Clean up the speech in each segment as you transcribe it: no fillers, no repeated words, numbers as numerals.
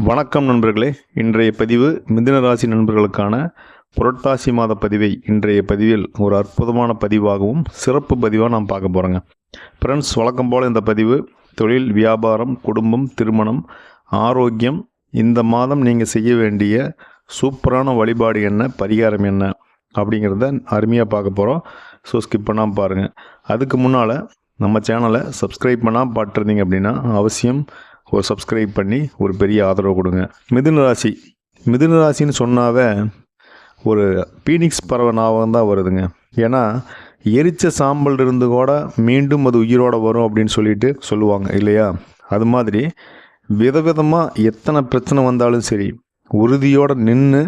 வணக்கம் நண்பர்களே. இன்றைய பதிவு மிதுன ராசி நண்பர்களுக்கான புரட்டாசி மாத பதிவை இன்றைய பதிவில் ஒரு அற்புதமான பதிவாகவும் சிறப்பு பதிவாக நாம் பார்க்க போகிறோங்க. ஃப்ரெண்ட்ஸ், வழக்கம் போல் இந்த பதிவு தொழில், வியாபாரம், குடும்பம், திருமணம், ஆரோக்கியம், இந்த மாதம் நீங்கள் செய்ய வேண்டிய சூப்பரான வழிபாடு என்ன, பரிகாரம் என்ன அப்படிங்கிறத அருமையாக பார்க்க போகிறோம். ஸோ ஸ்கிப் பண்ணாமல் பாருங்கள். அதுக்கு முன்னால் நம்ம சேனலை சப்ஸ்கிரைப் பண்ணாமல் பார்த்துருந்தீங்க அப்படின்னா அவசியம் ஒரு சப்ஸ்கிரைப் பண்ணி ஒரு பெரிய ஆதரவு கொடுங்க. மிதுன ராசின்னு சொன்னாவே ஒரு பீனிக்ஸ் பறவை ஞாபகம் தான் வருதுங்க. ஏன்னா எரிச்ச சாம்பல் இருந்து கூட மீண்டும் அது உயிரோடு வரும் அப்படின்னு சொல்லுவாங்க இல்லையா? அது மாதிரி விதவிதமாக எத்தனை பிரச்சனை வந்தாலும் சரி உறுதியோடு நின்று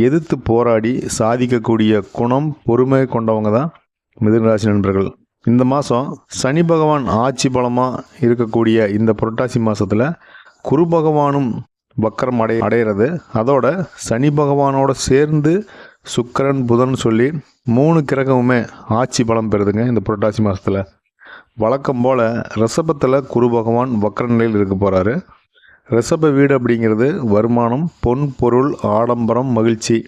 எதிர்த்து போராடி சாதிக்கக்கூடிய குணம், பொறுமை கொண்டவங்க தான் மிதுன ராசி நண்பர்கள். இந்த மாதம் சனி பகவான் ஆட்சி பலமாக இருக்கக்கூடிய இந்த புரட்டாசி மாதத்தில் குரு பகவானும் வக்கரம் அடைகிறது. அதோட சனி பகவானோட சேர்ந்து சுக்கிரன், புதன் சொல்லி 3 கிரகமுமே ஆட்சி பலம் பெறுதுங்க இந்த புரட்டாசி மாதத்தில். வழக்கம் போல் ரிஷபத்தில் குரு பகவான் வக்கர நிலையில் இருக்க போகிறாரு. ரிஷப வீடு அப்படிங்கிறது வருமானம், பொன், பொருள், ஆடம்பரம், மகிழ்ச்சி,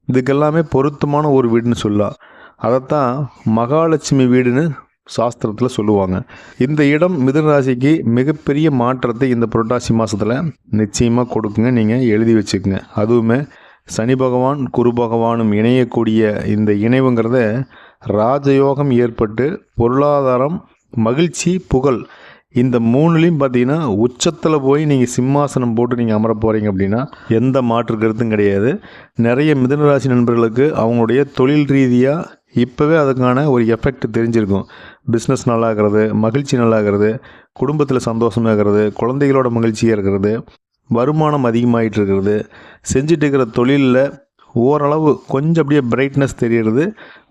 இதுக்கெல்லாமே பொருத்தமான ஒரு வீடுன்னு சொல்லலாம். அதைத்தான் மகாலட்சுமி வீடுன்னு சாஸ்திரத்தில் சொல்லுவாங்க. இந்த இடம் மிதுன ராசிக்கு மிகப்பெரிய மாற்றத்தை இந்த புரட்டாசி மாதத்தில் நிச்சயமாக கொடுக்குங்க. நீங்கள் எழுதி வச்சுக்கோங்க. அதுவுமே சனி பகவான் குரு பகவானும் இணையக்கூடிய இந்த இணைவுங்கிறத ராஜயோகம் ஏற்பட்டு பொருளாதாரம், மகிழ்ச்சி, புகழ், இந்த 3லையும் பார்த்தீங்கன்னா உச்சத்தில் போய் நீங்கள் சிம்மாசனம் போட்டு நீங்கள் அமர போகிறீங்க அப்படின்னா எந்த மாற்று கருத்தும் கிடையாது. நிறைய மிதுன ராசி நண்பர்களுக்கு அவங்களுடைய தொழில் ரீதியாக இப்போவே அதுக்கான ஒரு எஃபெக்ட் தெரிஞ்சிருக்கும். பிஸ்னஸ் நல்லாகிறது, மகிழ்ச்சி நல்லாகிறது, குடும்பத்தில் சந்தோஷமாக இருக்கிறது, குழந்தைகளோட மகிழ்ச்சியாக இருக்கிறது, வருமானம் அதிகமாகிட்டு இருக்கிறது, செஞ்சுட்டு இருக்கிற தொழிலில் ஓரளவு கொஞ்சம் அப்படியே பிரைட்னஸ் தெரிகிறது,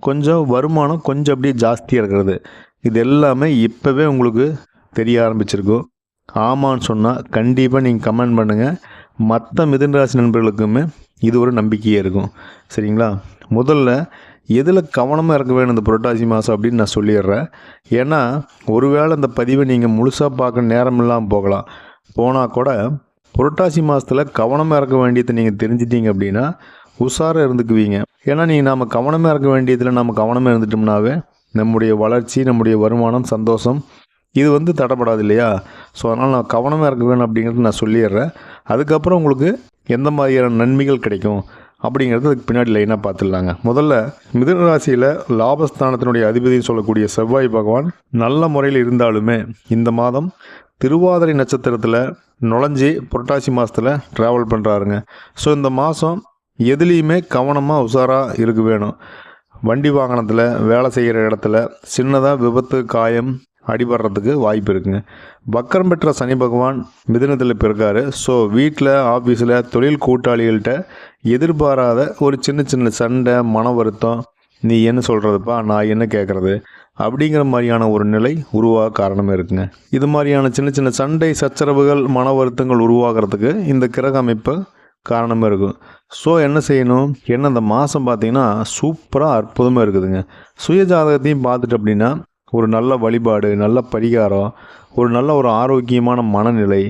கொஞ்சம் வருமானம் கொஞ்சம் அப்படியே ஜாஸ்தியாக இருக்கிறது. இது எல்லாமே இப்போவே உங்களுக்கு தெரிய ஆரம்பிச்சிருக்கும். ஆமான்னு சொன்னால் கண்டிப்பாக நீங்கள் கமெண்ட் பண்ணுங்கள். மற்ற மிதுன ராசி நண்பர்களுக்குமே இது ஒரு நம்பிக்கையாக இருக்கும். சரிங்களா? முதல்ல எதில் கவனமாக இருக்க வேணும் இந்த புரட்டாசி மாதம் அப்படின்னு நான் சொல்லிடுறேன். ஏன்னா ஒருவேளை இந்த பதிவை நீங்கள் முழுசாக பார்க்க நேரம் இல்லாமல் போனால் கூட புரட்டாசி மாதத்தில் கவனமாக இருக்க வேண்டியதை நீங்கள் தெரிஞ்சிட்டிங்க அப்படின்னா உஷாராக இருந்துக்குவீங்க. ஏன்னா நாம் கவனமாக இருக்க வேண்டியதில் நம்ம கவனமாக இருந்துட்டோம்னாவே நம்முடைய வளர்ச்சி, நம்முடைய வருமானம், சந்தோஷம் இது தடைப்படாது இல்லையா? ஸோ அதனால் நான் கவனமாக இருக்க வேணும் அப்படிங்கிறது நான் சொல்லிடுறேன். அதுக்கப்புறம் உங்களுக்கு எந்த மாதிரியான நன்மைகள் கிடைக்கும் அப்படிங்கிறது அதுக்கு பின்னாடி லைனாக பார்த்துடலாங்க. முதல்ல மிதுன ராசியில் லாபஸ்தானத்தினுடைய அதிபதினு சொல்லக்கூடிய செவ்வாய் பகவான் நல்ல முறையில் இருந்தாலுமே இந்த மாதம் திருவாதிரை நட்சத்திரத்தில் நுழைஞ்சி புரட்டாசி மாதத்தில் ட்ராவல் பண்ணுறாருங்க. ஸோ இந்த மாதம் எதுலேயுமே கவனமாக உஷாராக இருக்க வேணும். வண்டி வாகனத்தில், வேலை செய்கிற இடத்துல சின்னதாக விபத்து, காயம், அடிபடுறதுக்கு வாய்ப்பு இருக்குங்க. வக்கரம் பெற்ற சனி பகவான் மிதுனத்தில் இப்போ இருக்காரு. ஸோ வீட்டில், ஆஃபீஸில், தொழில் கூட்டாளிகள்கிட்ட எதிர்பாராத ஒரு சின்ன சண்டை, மன வருத்தம், நீ என்ன சொல்கிறதுப்பா, நான் என்ன கேட்குறது அப்படிங்கிற மாதிரியான ஒரு நிலை உருவாக காரணமே இருக்குங்க. இது மாதிரியான சின்ன சண்டை, சச்சரவுகள், மன வருத்தங்கள் உருவாகிறதுக்கு இந்த கிரக அமைப்பு காரணமாக இருக்கும். ஸோ என்ன செய்யணும், இந்த மாதம் பார்த்திங்கன்னா சூப்பராக அற்புதமாக இருக்குதுங்க. சுய ஜாதகத்தையும் பார்த்துட்டு அப்படின்னா ஒரு நல்ல வழிபாடு, நல்ல பரிகாரம், ஒரு ஆரோக்கியமான மனநிலை,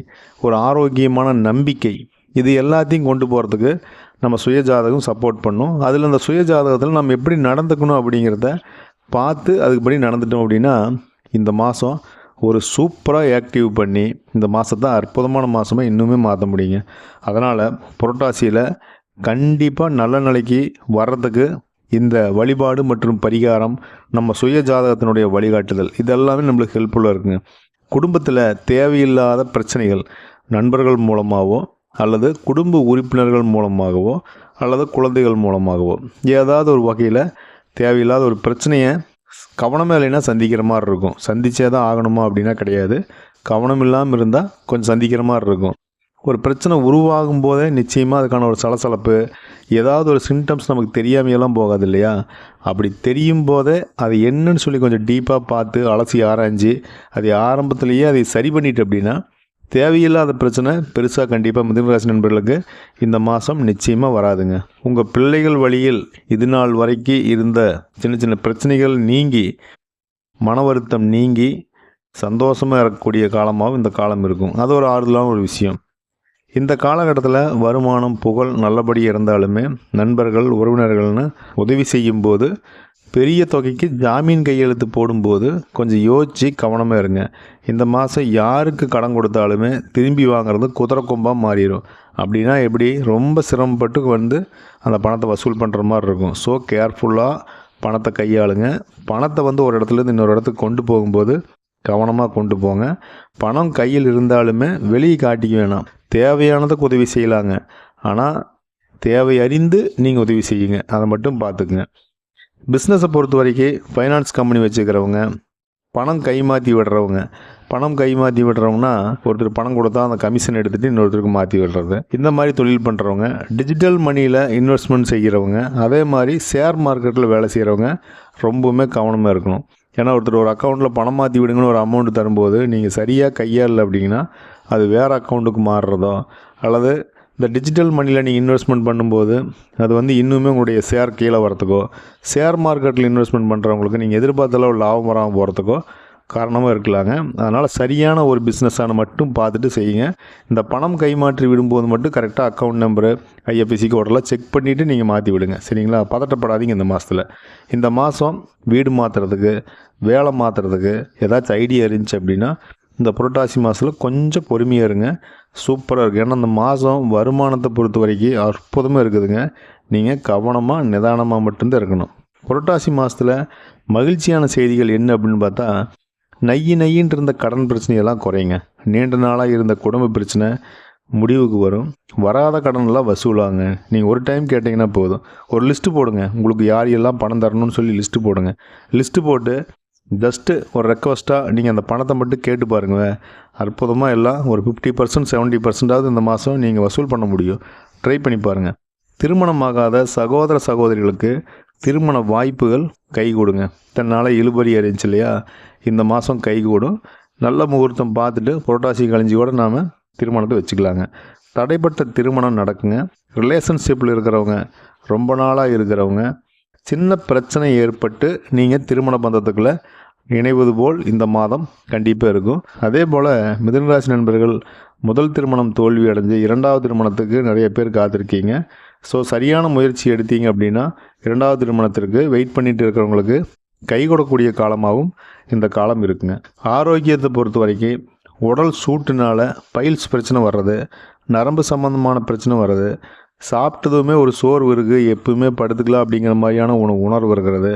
ஒரு ஆரோக்கியமான நம்பிக்கை, இது எல்லாத்தையும் கொண்டு போகிறதுக்கு நம்ம சுய ஜாதகம் சப்போர்ட் பண்ணும். அதில் அந்த சுய ஜாதகத்தில் நம்ம எப்படி நடந்துக்கணும் அப்படிங்கிறத பார்த்து அதுக்குப்படி நடந்துட்டோம் அப்படின்னா இந்த மாதம் ஒரு சூப்பராக ஆக்டிவ் பண்ணி இந்த மாதத்தை அற்புதமான மாதமாக இன்னுமே மாற்ற முடியுங்க. அதனால் புரட்டாசியில் கண்டிப்பாக நல்ல நிலைக்கு வர்றதுக்கு இந்த வழிபாடு மற்றும் பரிகாரம், நம்ம சுய ஜாதகத்தினுடைய வழிகாட்டுதல், இதெல்லாமே நம்மளுக்கு ஹெல்ப்ஃபுல்லாக இருக்குங்க. குடும்பத்தில் தேவையில்லாத பிரச்சனைகள் நண்பர்கள் மூலமாகவோ அல்லது குடும்ப உறுப்பினர்கள் மூலமாகவோ அல்லது குழந்தைகள் மூலமாகவோ ஏதாவது ஒரு வகையில் தேவையில்லாத ஒரு பிரச்சனையை கவனமே இல்லைன்னா சந்திக்கிற மாதிரி இருக்கும். சந்திச்சே தான் ஆகணுமா அப்படின்னா கிடையாது. கவனம் இல்லாமல் இருந்தால் கொஞ்சம் சந்திக்கிற மாதிரி இருக்கும். ஒரு பிரச்சனை உருவாகும் போதே நிச்சயமாக அதுக்கான ஒரு சலசலப்பு, ஏதாவது ஒரு சிம்டம்ஸ் நமக்கு தெரியாமையெல்லாம் போகாது இல்லையா? அப்படி தெரியும் போதே அது என்னன்னு சொல்லி கொஞ்சம் டீப்பாக பார்த்து அலசி ஆராய்ஞ்சு அதை ஆரம்பத்திலேயே அதை சரி பண்ணிட்டு அப்படின்னா தேவையில்லாத பிரச்சனை பெருசாக கண்டிப்பாக மிதுன ராசி நண்பர்களுக்கு இந்த மாதம் நிச்சயமாக வராதுங்க. உங்கள் பிள்ளைகள் வழியில் இது நாள் வரைக்கும் இருந்த சின்ன பிரச்சனைகள் நீங்கி, மன வருத்தம் நீங்கி சந்தோஷமாக இருக்கக்கூடிய காலமாகவும் இந்த காலம் இருக்கும். அது ஒரு ஆறுதலான ஒரு விஷயம். இந்த காலகட்டத்தில் வருமானம் புகழ் நல்லபடி இருந்தாலுமே நண்பர்கள் உறவினர்கள்னு உதவி செய்யும்போது பெரிய தொகைக்கு ஜாமீன் கையெழுத்து போடும்போது கொஞ்சம் யோசித்து கவனமாக இருங்க. இந்த மாதம் யாருக்கு கடன் கொடுத்தாலுமே திரும்பி வாங்குறது குதிரை கொம்பாக மாறிடும். அப்படின்னா எப்படி, ரொம்ப சிரமப்பட்டு அந்த பணத்தை வசூல் பண்ணுற மாதிரி இருக்கும். ஸோ கேர்ஃபுல்லாக பணத்தை கையாளுங்க. பணத்தை ஒரு இடத்துலேருந்து இன்னொரு இடத்துக்கு கொண்டு போகும்போது கவனமாக கொண்டு போங்க. பணம் கையில் இருந்தாலுமே வெளியே காட்டிக்க வேணாம். தேவையானதுக்கு உதவி செய்யலாங்க, ஆனால் தேவை அறிந்து நீங்கள் உதவி செய்யுங்க. அதை மட்டும் பார்த்துக்குங்க. பிஸ்னஸை பொறுத்த வரைக்கும் ஃபைனான்ஸ் கம்பெனி வச்சுக்கிறவங்க, பணம் கைமாற்றி விடுறவங்கன்னா ஒருத்தர் பணம் கொடுத்தா அந்த கமிஷன் எடுத்துகிட்டு இன்னொருத்தருக்கு மாற்றி விடுறது. இந்த மாதிரி தொழில் பண்ணுறவங்க, டிஜிட்டல் மணியில் இன்வெஸ்ட்மெண்ட் செய்கிறவங்க, அதே மாதிரி ஷேர் மார்க்கெட்டில் வேலை செய்கிறவங்க ரொம்பவுமே கவனமாக இருக்கணும். ஏன்னா ஒருத்தர் ஒரு அக்கௌண்ட்டில் பணம் மாற்றி விடுங்கன்னு ஒரு அமௌண்ட் தரும்போது நீங்கள் சரியாக கையாளல அப்படின்னா அது வேறு அக்கௌண்ட்டுக்கு மாறுறதோ, அல்லது இந்த டிஜிட்டல் மணியில் நீங்கள் இன்வெஸ்ட்மெண்ட் பண்ணும்போது அது இன்னுமே உங்களுடைய ஷேர் கீழே வரத்துக்கோ, ஷேர் மார்க்கெட்டில் இன்வெஸ்ட்மெண்ட் பண்ணுறவங்களுக்கு நீங்கள் எதிர்பார்த்த அளவு லாபம் வராமல் போகிறதுக்கோ காரணமாக இருக்கலாங்க. அதனால் சரியான ஒரு பிஸ்னஸான மட்டும் பார்த்துட்டு செய்யுங்க. இந்த பணம் கைமாற்றி விடும்போது மட்டும் கரெக்டாக அக்கௌண்ட் நம்பரு IFSC கோடெல்லாம் செக் பண்ணிவிட்டு நீங்கள் மாற்றி விடுங்க. சரிங்களா? பதட்டப்படாதீங்க. இந்த மாதம் வீடு மாற்றுறதுக்கு, வேலை மாற்றுறதுக்கு ஏதாச்சும் ஐடியா இருந்துச்சு அப்படின்னா இந்த புரட்டாசி மாதத்தில் கொஞ்சம் பொறுமையாக இருங்க. சூப்பராக இருக்குது. ஏன்னா இந்த மாதம் வருமானத்தை பொறுத்த வரைக்கும் அற்புதமாக இருக்குதுங்க. நீங்கள் கவனமாக நிதானமாக மட்டும்தான் இருக்கணும். புரட்டாசி மாதத்தில் மகிழ்ச்சியான செய்திகள் என்ன அப்படின்னு பார்த்தா, நையின்னு இருந்த கடன் பிரச்சனையெல்லாம் குறையுங்க. நீண்ட நாளாக இருந்த குடும்ப பிரச்சனை முடிவுக்கு வரும். வராத கடனெல்லாம் வசூலாங்க. நீங்கள் ஒரு டைம் கேட்டிங்கன்னா போதும். ஒரு லிஸ்ட்டு போடுங்க. உங்களுக்கு யார் எல்லாம் பணம் தரணும்னு சொல்லி லிஸ்ட்டு போடுங்க. லிஸ்ட்டு போட்டு ஜஸ்ட்டு ஒரு ரெக்வஸ்ட்டாக நீங்கள் அந்த பணத்தை மட்டும் கேட்டு பாருங்கள். அற்புதமாக எல்லாம் ஒரு 50% 70% இந்த மாதம் நீங்கள் வசூல் பண்ண முடியும். ட்ரை பண்ணி பாருங்கள். திருமணமாகாத சகோதர சகோதரிகளுக்கு திருமண வாய்ப்புகள் கைகூடுங்க. தன்னால் இழுபறி அறிஞ்சு இல்லையா, இந்த மாதம் கைகூடும். நல்ல முகூர்த்தம் பார்த்துட்டு புரட்டாசி கழிஞ்சி கூட நாம் திருமணத்தை வச்சுக்கலாங்க. தடைப்பட்ட திருமணம் நடக்குங்க. ரிலேஷன்ஷிப்பில் இருக்கிறவங்க, ரொம்ப நாளாக இருக்கிறவங்க, சின்ன பிரச்சனை ஏற்பட்டு நீங்கள் திருமண பந்தத்துக்குள்ளே இணைவது போல் இந்த மாதம் கண்டிப்பாக இருக்கும். அதே போல் மிதுனராசி நண்பர்கள் முதல் திருமணம் தோல்வி அடைஞ்சு இரண்டாவது திருமணத்துக்கு நிறைய பேர் காத்திருக்கீங்க. ஸோ சரியான முயற்சி எடுத்தீங்க அப்படின்னா இரண்டாவது திருமணத்திற்கு வெயிட் பண்ணிட்டு இருக்கிறவங்களுக்கு கை கொடுக்கக்கூடிய காலமாகவும் இந்த காலம் இருக்குங்க. ஆரோக்கியத்தை பொறுத்த வரைக்கும் உடல் சூட்டுனால பைல்ஸ் பிரச்சனை வர்றது, நரம்பு சம்மந்தமான பிரச்சனை வர்றது, சாப்பிட்டதுமே ஒரு சோர்வு இருக்குது, எப்பவுமே படுத்துக்கலாம் அப்படிங்கிற மாதிரியான உணர்வு இருக்கிறது,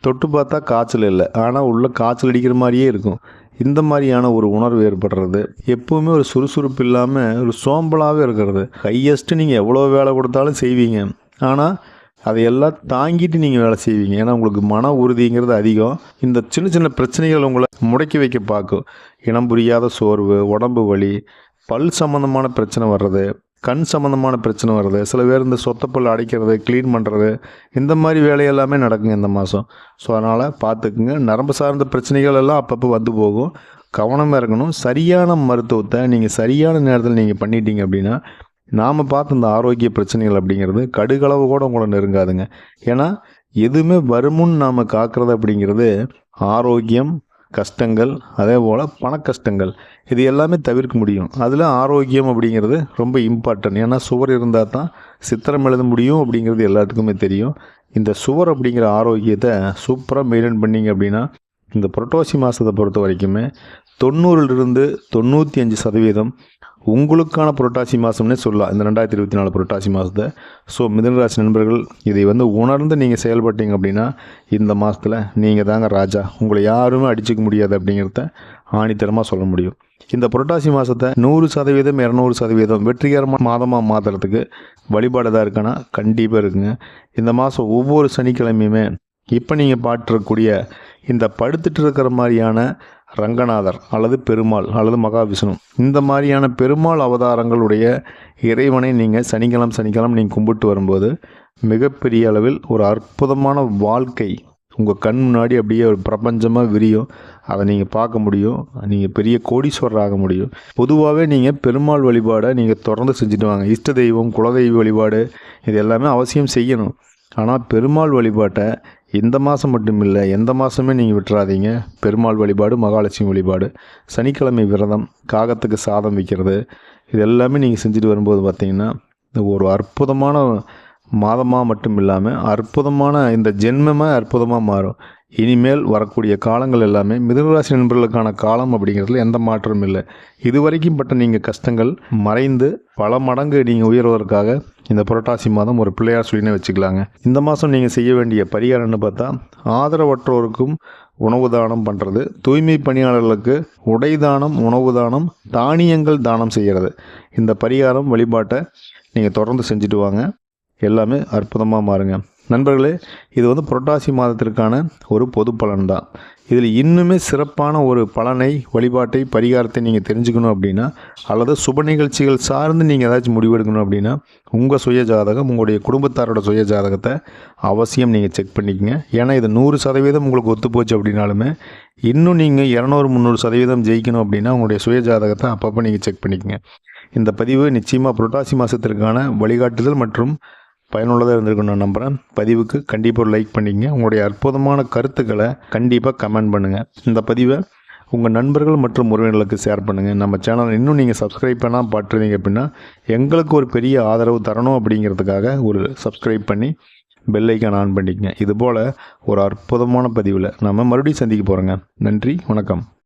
தொட்டு பார்த்தா காய்ச்சல் இல்லை ஆனால் உள்ள காய்ச்சல் அடிக்கிற மாதிரியே இருக்கும், இந்த மாதிரியான ஒரு உணர்வு ஏற்படுறது, எப்பவுமே ஒரு சுறுசுறுப்பு இல்லாமல் ஒரு சோம்பலாகவே இருக்கிறது. ஹையஸ்ட்டு நீங்கள் எவ்வளோ வேலை கொடுத்தாலும் செய்வீங்க, ஆனால் அதையெல்லாம் தாங்கிட்டு நீங்கள் வேலை செய்வீங்க. ஏன்னா உங்களுக்கு மன உறுதிங்கிறது அதிகம். இந்த சின்ன சின்ன பிரச்சனைகள் உங்களை முடக்கி வைக்க பார்க்கும். இனம் புரியாத சோர்வு, உடம்பு வலி, பல் சம்மந்தமான பிரச்சனை வர்றது, கண் சம்மந்தமான பிரச்சனை வருது, சில பேர் இந்த சொத்தப்பல் அடைக்கிறது, க்ளீன் பண்ணுறது, இந்த மாதிரி வேலையெல்லாமே நடக்குங்க இந்த மாதம். ஸோ அதனால் பார்த்துக்குங்க. நரம்பு சார்ந்த பிரச்சனைகள் எல்லாம் அப்பப்போ வந்து போகும். கவனமாக இருக்கணும். சரியான மருத்துவத்தை நீங்கள் சரியான நேரத்தில் நீங்கள் பண்ணிட்டீங்க அப்படின்னா நாம் பார்த்த இந்த ஆரோக்கிய பிரச்சனைகள் அப்படிங்கிறது கடுகளவு கூட உங்களை நெருங்காதுங்க. ஏன்னா எதுவுமே வருமுன்னு நாம் காக்கிறது அப்படிங்கிறது ஆரோக்கியம், கஷ்டங்கள், அதே போல் பண கஷ்டங்கள், இது எல்லாமே தவிர்க்க முடியும். அதில் ஆரோக்கியம் அப்படிங்கிறது ரொம்ப இம்பார்ட்டன்ட். ஏன்னா சுவர் இருந்தால் தான் சித்திரம் எழுத முடியும் அப்படிங்கிறது எல்லாத்துக்குமே தெரியும். இந்த சுவர் அப்படிங்கிற ஆரோக்கியத்தை சூப்பராக மெயின்டைன் பண்ணிங்க அப்படின்னா இந்த புரட்டாசி மாதத்தை பொறுத்த வரைக்குமே 90லிருந்து 95% உங்களுக்கான புரட்டாசி மாதம்னே சொல்லலாம் இந்த 2024 புரட்டாசி மாதத்தை. ஸோ மிதுனராசி நண்பர்கள் இதை உணர்ந்து நீங்கள் செயல்பட்டீங்க அப்படின்னா இந்த மாதத்தில் நீங்கள் தாங்க ராஜா. உங்களை யாருமே அடிச்சிக்க முடியாது அப்படிங்கிறத ஆணித்தரமாக சொல்ல முடியும். இந்த புரட்டாசி மாதத்தை 100% 200% வெற்றிகரமான மாதமாக மாற்றுறதுக்கு வழிபாடு தான் இருக்கானா கண்டிப்பாக இருக்குங்க. இந்த மாதம் ஒவ்வொரு சனிக்கிழமையுமே இப்போ நீங்கள் பாட்டுறக்கூடிய இந்த படுத்துட்டு இருக்கிற மாதிரியான ரங்கநாதர் அல்லது பெருமாள் அல்லது மகாவிஷ்ணு, இந்த மாதிரியான பெருமாள் அவதாரங்களுடைய இறைவனை நீங்கள் சனிக்கிழமை நீங்கள் கும்பிட்டு வரும்போது மிகப்பெரிய அளவில் ஒரு அற்புதமான வாழ்க்கை உங்கள் கண் முன்னாடி அப்படியே ஒரு பிரபஞ்சமாக விரியும். அதை நீங்கள் பார்க்க முடியும். நீங்கள் பெரிய கோடீஸ்வரர் ஆக முடியும். பொதுவாகவே நீங்கள் பெருமாள் வழிபாடை நீங்கள் தொடர்ந்து செஞ்சுட்டு வாங்க. இஷ்ட தெய்வம், குலதெய்வ வழிபாடு இது எல்லாமே அவசியம் செய்யணும். ஆனால் பெருமாள் வழிபாட்டை இந்த மாதம் மட்டும் இல்லை, எந்த மாதமே நீங்கள் விட்டுறாதீங்க. பெருமாள் வழிபாடு, மகாலட்சுமி வழிபாடு, சனிக்கிழமை விரதம், காகத்துக்கு சாதம் வைக்கிறது, இது எல்லாமே நீங்கள் செஞ்சுட்டு வரும்போது பார்த்திங்கன்னா ஒரு அற்புதமான மாதமாக மட்டும் இல்லாமல் அற்புதமான இந்த ஜென்மமாக அற்புதமாக மாறும். இனிமேல் வரக்கூடிய காலங்கள் எல்லாமே மிதுனராசி நண்பர்களுக்கான காலம் அப்படிங்கிறதுல எந்த மாற்றமும் இல்லை. இதுவரைக்கும் பட்ட நீங்கள் கஷ்டங்கள் மறைந்து பல மடங்கு நீங்கள் உயர்வதற்காக இந்த புரட்டாசி மாதம் ஒரு பிள்ளையார் சொல்லினே வச்சுக்கலாங்க. இந்த மாதம் நீங்கள் செய்ய வேண்டிய பரிகாரம்னு பார்த்தா, ஆதரவற்றோருக்கும் உணவு தானம் பண்ணுறது, தூய்மை பணியாளர்களுக்கு உடை தானம், உணவு தானம், தானியங்கள் தானம் செய்கிறது. இந்த பரிகாரம் வழிபாட்டை நீங்கள் தொடர்ந்து செஞ்சுட்டு வாங்க. எல்லாமே அற்புதமாக மாறுங்க. நண்பர்களே, இது புரட்டாசி மாதத்திற்கான ஒரு பொது பலன் தான். இதில் இன்னுமே சிறப்பான ஒரு பலனை, வழிபாட்டை, பரிகாரத்தை நீங்கள் தெரிஞ்சுக்கணும் அப்படின்னா, அல்லது சுப நிகழ்ச்சிகள் சார்ந்து நீங்கள் ஏதாச்சும் முடிவெடுக்கணும் அப்படின்னா, உங்கள் சுய ஜாதகம், உங்களுடைய குடும்பத்தாரோட சுய ஜாதகத்தை அவசியம் நீங்கள் செக் பண்ணிக்கங்க. ஏன்னா இது 100% உங்களுக்கு ஒத்து போச்சு அப்படின்னாலுமே, இன்னும் நீங்கள் 200-300% ஜெயிக்கணும் அப்படின்னா உங்களுடைய சுய ஜாதகத்தை அப்பப்போ நீங்கள் செக் பண்ணிக்கங்க. இந்த பதிவு நிச்சயமாக புரட்டாசி மாதத்திற்கான வழிகாட்டுதல் மற்றும் பயனுள்ளதாக இருந்திருக்கும் நான் நம்புகிறேன். பதிவுக்கு கண்டிப்பாக ஒரு லைக் பண்ணிக்கங்க. உங்களுடைய அற்புதமான கருத்துக்களை கண்டிப்பாக கமெண்ட் பண்ணுங்கள். இந்த பதிவை உங்கள் நண்பர்கள் மற்றும் உறவினர்களுக்கு ஷேர் பண்ணுங்கள். நம்ம சேனலை இன்னும் நீங்கள் சப்ஸ்கிரைப் பண்ணால் பார்த்துருந்தீங்க அப்படின்னா, எங்களுக்கு ஒரு பெரிய ஆதரவு தரணும் அப்படிங்கிறதுக்காக ஒரு சப்ஸ்கிரைப் பண்ணி பெல் ஐக்கான் ஆன் பண்ணிக்கங்க. இதுபோல் ஒரு அற்புதமான பதிவில் நம்ம மறுபடியும் சந்திக்க போகிறோங்க. நன்றி, வணக்கம்.